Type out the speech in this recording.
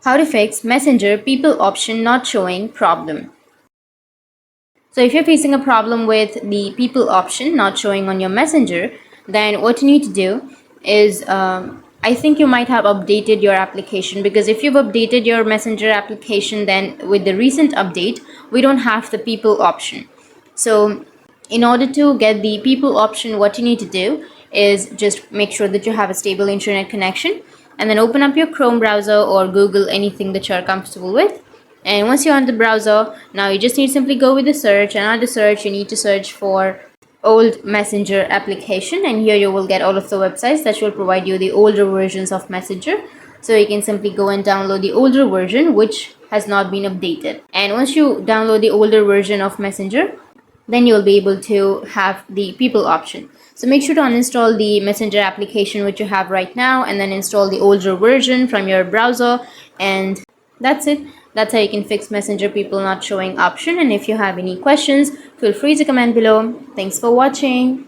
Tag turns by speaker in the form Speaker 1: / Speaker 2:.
Speaker 1: How to fix Messenger people option not showing problem. So if you're facing a problem with the people option not showing on your Messenger, then what you need to do is I think you might have updated your application, because if you've updated your Messenger application, then with the recent update we don't have the people option. So in order to get the people option, what you need to do is just make sure that you have a stable internet connection, and then open up your Chrome browser or Google, anything that you're comfortable with. And once you're on the browser, now you just need to simply go with the search, and on the search you need to search for old Messenger application, and here you will get all of the websites that will provide you the older versions of Messenger. So you can simply go and download the older version which has not been updated. And once you download the older version of Messenger, then you'll be able to have the people option. So make sure to uninstall the Messenger application which you have right now, and then install the older version from your browser, and that's it. That's how you can fix Messenger people not showing option. And if you have any questions, feel free to comment below. Thanks for watching.